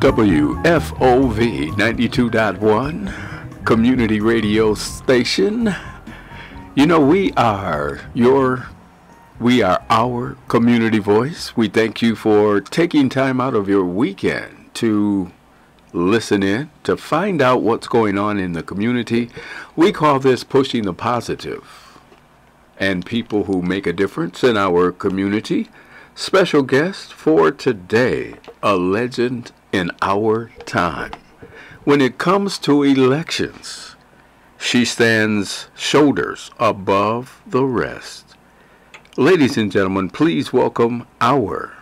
WFOV 92.1 community radio station. You know, we are our community voice. We thank you for taking time out of your weekend to listen in, to find out what's going on in the community. We call this Pushing the Positive, and people who make a difference in our community. Special guest for today, a legend in our time. When it comes to elections, she stands shoulders above the rest. Ladies and gentlemen, please welcome our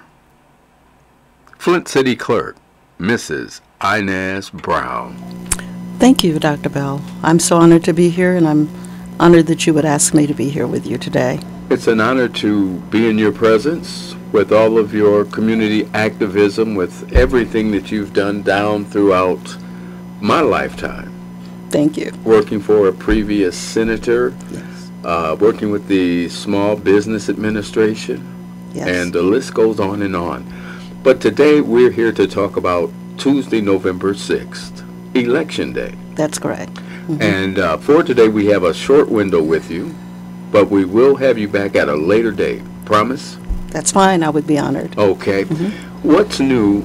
Flint City Clerk, Mrs. Inez Brown. Thank you, Dr. Bell. I'm so honored to be here, and I'm honored that you would ask me to be here with you today. It's an honor to be in your presence with all of your community activism, with everything that you've done down throughout my lifetime. Thank you. Working for a previous senator, Yes. Working with the Small Business Administration, Yes. and the list goes on and on. But today we're here to talk about Tuesday, November 6th, Election Day. That's correct. Mm-hmm. And for today we have a short window with you, but we will have you back at a later date. Promise? That's fine. I would be honored. Okay. Mm-hmm. What's new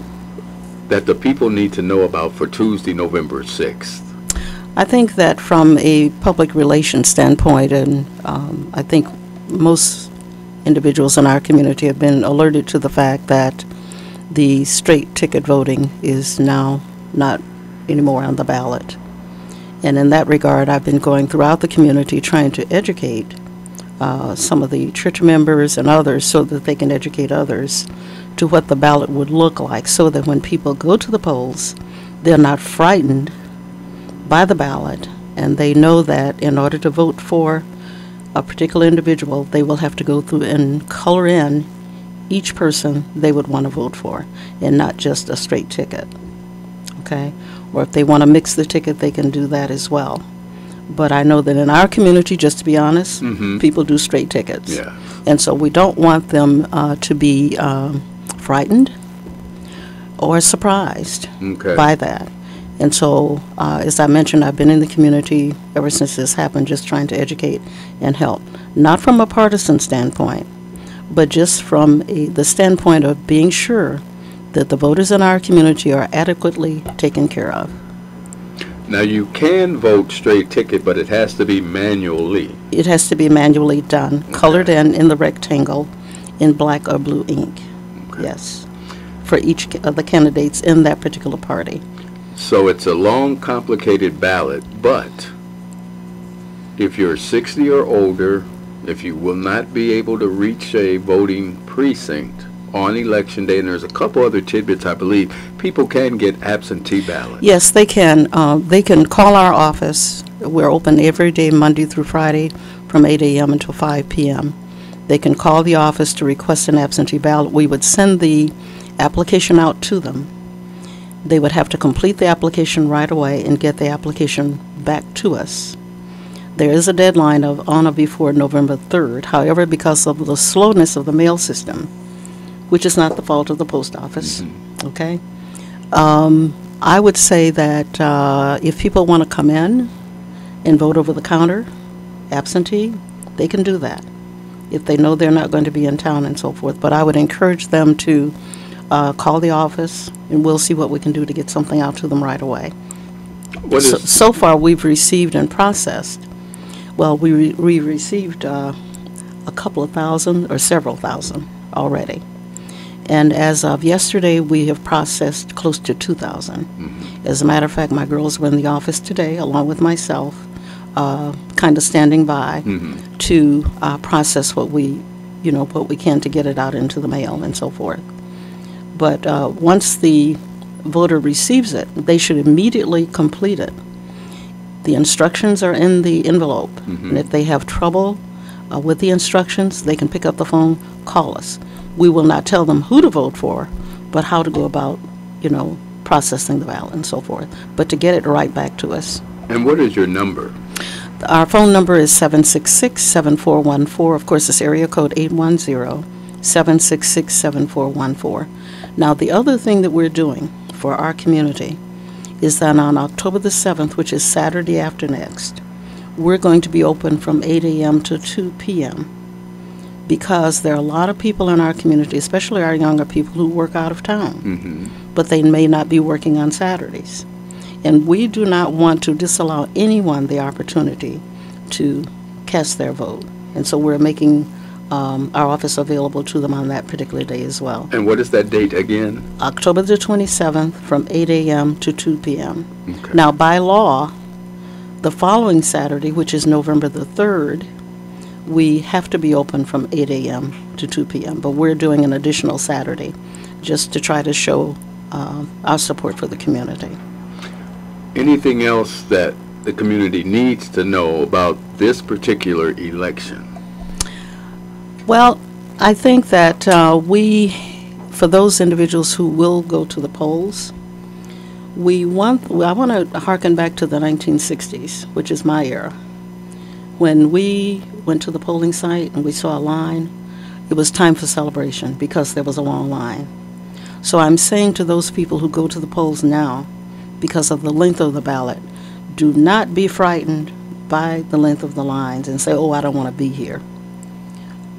that the people need to know about for Tuesday, November 6th? I think that from a public relations standpoint, and I think most individuals in our community have been alerted to the fact that the straight ticket voting is now not anymore on the ballot. And in that regard, I've been going throughout the community trying to educate some of the church members and others so that they can educate others to what the ballot would look like, so that when people go to the polls, they're not frightened by the ballot, and they know that in order to vote for a particular individual, they will have to go through and color in each person they would want to vote for, and not just a straight ticket. Okay? Or if they want to mix the ticket, they can do that as well. But I know that in our community, just to be honest, people do straight tickets. Yeah. And so we don't want them to be frightened or surprised by that. And so, as I mentioned, I've been in the community ever since this happened, just trying to educate and help. Not from a partisan standpoint, but just from the standpoint of being sure that the voters in our community are adequately taken care of. Now, you can vote straight ticket, but it has to be manually. It has to be manually done, colored in the rectangle in black or blue ink. Okay. Yes, for each of the candidates in that particular party. So it's a long, complicated ballot, but if you're 60 or older, if you will not be able to reach a voting precinct on Election Day, and there's a couple other tidbits, I believe, people can get absentee ballots. Yes, they can. They can call our office. We're open every day, Monday through Friday, from 8 a.m. until 5 p.m. They can call the office to request an absentee ballot. We would send the application out to them. They would have to complete the application right away and get the application back to us. There is a deadline of on or before November 3rd. However, because of the slowness of the mail system, which is not the fault of the post office, okay? I would say that if people want to come in and vote over the counter, absentee, they can do that if they know they're not going to be in town and so forth. But I would encourage them to call the office, and we'll see what we can do to get something out to them right away. So far, we've received and processed. Well, we received a couple of thousand or several thousand already. And as of yesterday, we have processed close to 2,000. As a matter of fact, my girls were in the office today, along with myself, kind of standing by to process what we can to get it out into the mail and so forth. But once the voter receives it, they should immediately complete it. The instructions are in the envelope, and if they have trouble with the instructions, they can pick up the phone, call us. We will not tell them who to vote for, but how to go about, processing the ballot and so forth, but to get it right back to us. And what is your number? Our phone number is 766-7414. Of course, it's area code 810-766-7414. Now, the other thing that we're doing for our community is that on October the 7th, which is Saturday after next, we're going to be open from 8 a.m. to 2 p.m. because there are a lot of people in our community, especially our younger people, who work out of town, but they may not be working on Saturdays. And we do not want to disallow anyone the opportunity to cast their vote. And so we're making our office available to them on that particular day as well. And what is that date again? October the 27th from 8 a.m. to 2 p.m. Okay. Now, by law, the following Saturday, which is November the 3rd, we have to be open from 8 a.m. to 2 p.m., but we're doing an additional Saturday just to try to show our support for the community. Anything else that the community needs to know about this particular election? Well, I think that for those individuals who will go to the polls, I want to harken back to the 1960s, which is my era. When we went to the polling site and we saw a line, it was time for celebration because there was a long line. So I'm saying to those people who go to the polls now, because of the length of the ballot, do not be frightened by the length of the lines and say, oh, I don't want to be here.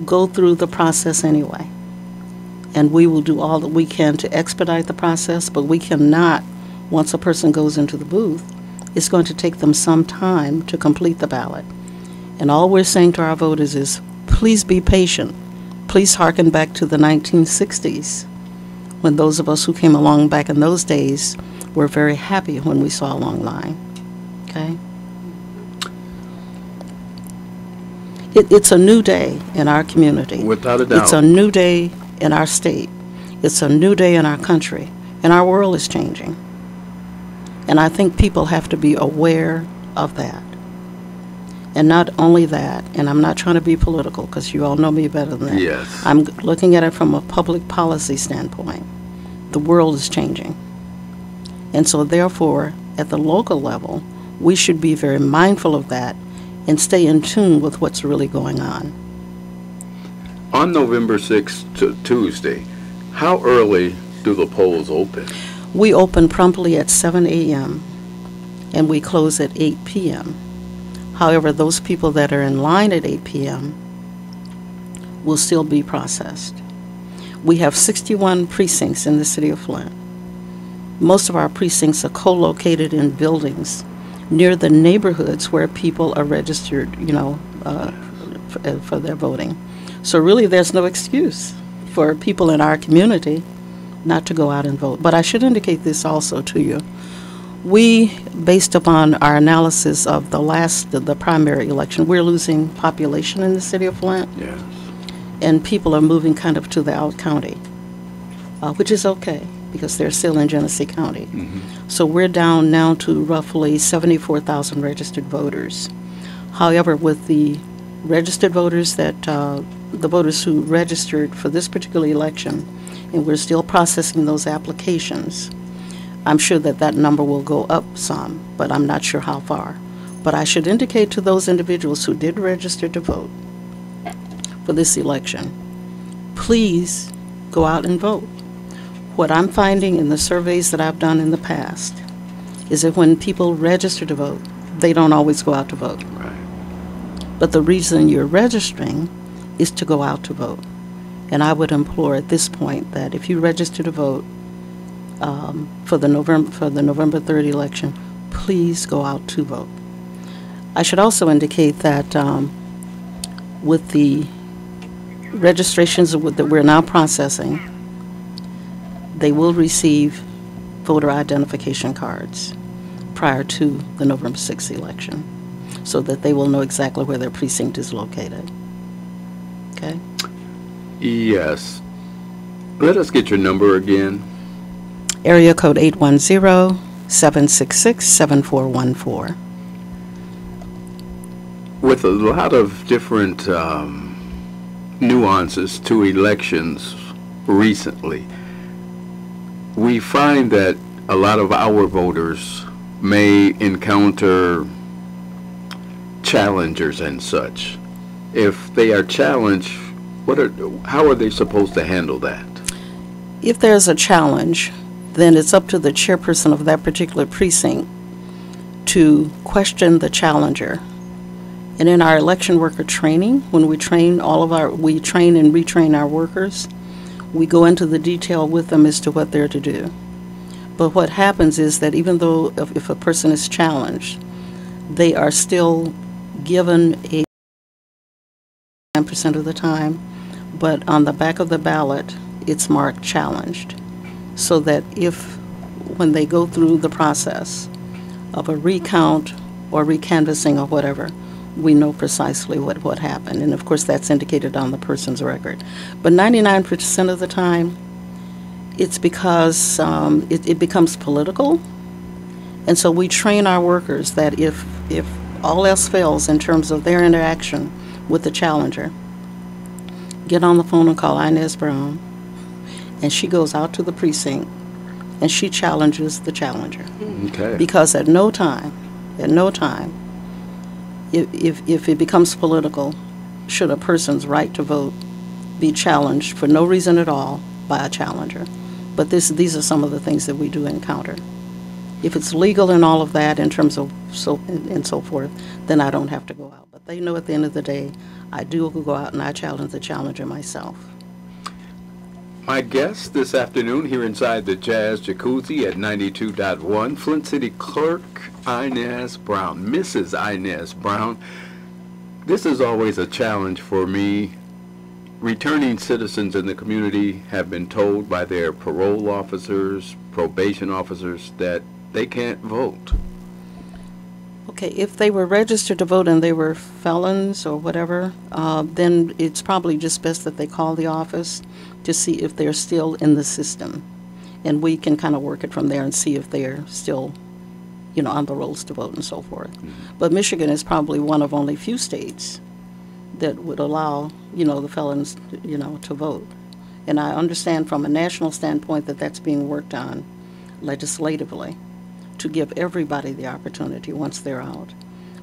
Go through the process anyway. And we will do all that we can to expedite the process, but we cannot, once a person goes into the booth, it's going to take them some time to complete the ballot. And all we're saying to our voters is, please be patient. Please hearken back to the 1960s, when those of us who came along back in those days were very happy when we saw a long line. Okay? It's a new day in our community. Without a doubt. It's a new day in our state. It's a new day in our country. And our world is changing. And I think people have to be aware of that. And not only that, and I'm not trying to be political because you all know me better than that. Yes. I'm looking at it from a public policy standpoint. The world is changing. And so therefore, at the local level, we should be very mindful of that and stay in tune with what's really going on. On November 6th, Tuesday, how early do the polls open? We open promptly at 7 a.m. and we close at 8 p.m. However, those people that are in line at 8 p.m. will still be processed. We have 61 precincts in the city of Flint. Most of our precincts are co-located in buildings near the neighborhoods where people are registered, for their voting. So really there's no excuse for people in our community not to go out and vote. But I should indicate this also to you. We, based upon our analysis of the primary election, we're losing population in the city of Flint. Yes. And people are moving kind of to the out county, which is okay because they're still in Genesee County. So we're down now to roughly 74,000 registered voters. However, with the registered voters the voters who registered for this particular election, and we're still processing those applications, I'm sure that number will go up some, but I'm not sure how far. But I should indicate to those individuals who did register to vote for this election, please go out and vote. What I'm finding in the surveys that I've done in the past is that when people register to vote, they don't always go out to vote. Right. But the reason you're registering is to go out to vote. And I would implore at this point that if you register to vote for the November 3rd election, please go out to vote. I should also indicate that with the registrations that we're now processing, they will receive voter identification cards prior to the November 6th election so that they will know exactly where their precinct is located. Okay? Yes. Let us get your number again. Area code 810-766-7414. With a lot of different nuances to elections recently, we find that a lot of our voters may encounter challengers and such. If they are challenged, how are they supposed to handle that? If there's a challenge, then it's up to the chairperson of that particular precinct to question the challenger. And in our election worker training, when we train we train and retrain our workers, we go into the detail with them as to what they're to do. But what happens is that even though if a person is challenged, they are still given a 10% of the time, but on the back of the ballot, it's marked challenged, so that when they go through the process of a recount or recanvassing or whatever, we know precisely what happened. And of course, that's indicated on the person's record. But 99% of the time, it's because it becomes political. And so we train our workers that if all else fails in terms of their interaction with the challenger, get on the phone and call Inez Brown, and she goes out to the precinct and she challenges the challenger. Okay. Because at no time, if it becomes political, should a person's right to vote be challenged for no reason at all by a challenger. But these are some of the things that we do encounter. If it's legal and all of that in terms of so forth, then I don't have to go out. But they know at the end of the day, I do go out and I challenge the challenger myself. My guest this afternoon here inside the Jazz Jacuzzi at 92.1, Flint City Clerk Inez Brown, Mrs. Inez Brown. This is always a challenge for me. Returning citizens in the community have been told by their parole officers, probation officers, that they can't vote. Okay, if they were registered to vote and they were felons or whatever, then it's probably just best that they call the office to see if they're still in the system. And we can kind of work it from there and see if they're still, on the rolls to vote and so forth. Mm-hmm. But Michigan is probably one of only few states that would allow, the felons, to vote. And I understand from a national standpoint that that's being worked on legislatively to give everybody the opportunity once they're out.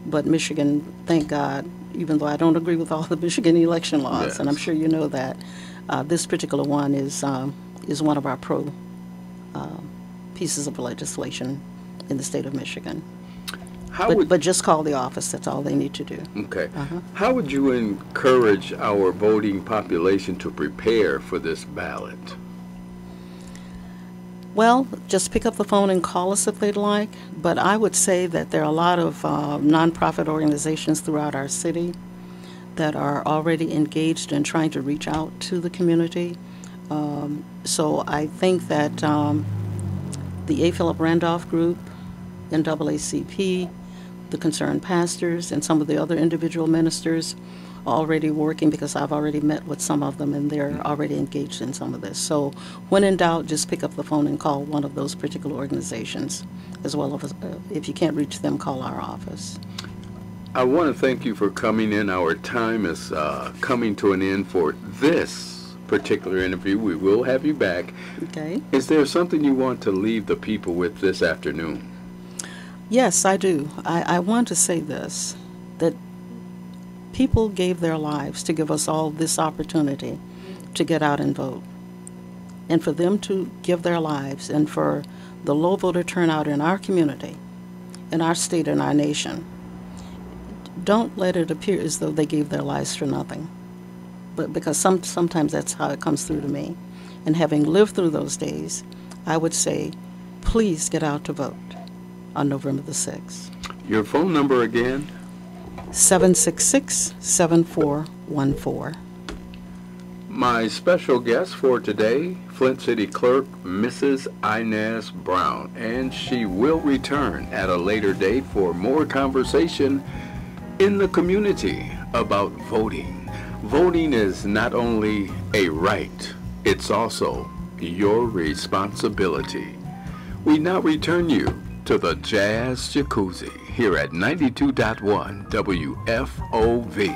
But Michigan, thank God, even though I don't agree with all the Michigan election laws, yes, and I'm sure you know that, this particular one is one of our pieces of legislation in the state of Michigan. But just call the office. That's all they need to do. Okay. How would you encourage our voting population to prepare for this ballot? Well, just pick up the phone and call us if they'd like. But I would say that there are a lot of nonprofit organizations throughout our city that are already engaged in trying to reach out to the community. So I think that the A. Philip Randolph Group, NAACP, the concerned pastors, and some of the other individual ministers are already working, because I've already met with some of them and they're already engaged in some of this. So when in doubt, just pick up the phone and call one of those particular organizations, as well as if you can't reach them, call our office. I want to thank you for coming in. Our time is coming to an end for this particular interview. We will have you back. Okay. Is there something you want to leave the people with this afternoon? Yes, I do. I want to say this, that people gave their lives to give us all this opportunity to get out and vote. And for them to give their lives, and for the low voter turnout in our community, in our state, and our nation, don't let it appear as though they gave their lives for nothing. But because sometimes that's how it comes through to me. And having lived through those days, I would say, please get out to vote on November the 6th. Your phone number again? 766-7414. My special guest for today, Flint City Clerk Mrs. Inez Brown, and she will return at a later date for more conversation in the community about voting. Voting is not only a right, it's also your responsibility. We now return you to the Jazz Jacuzzi here at 92.1 WFOV.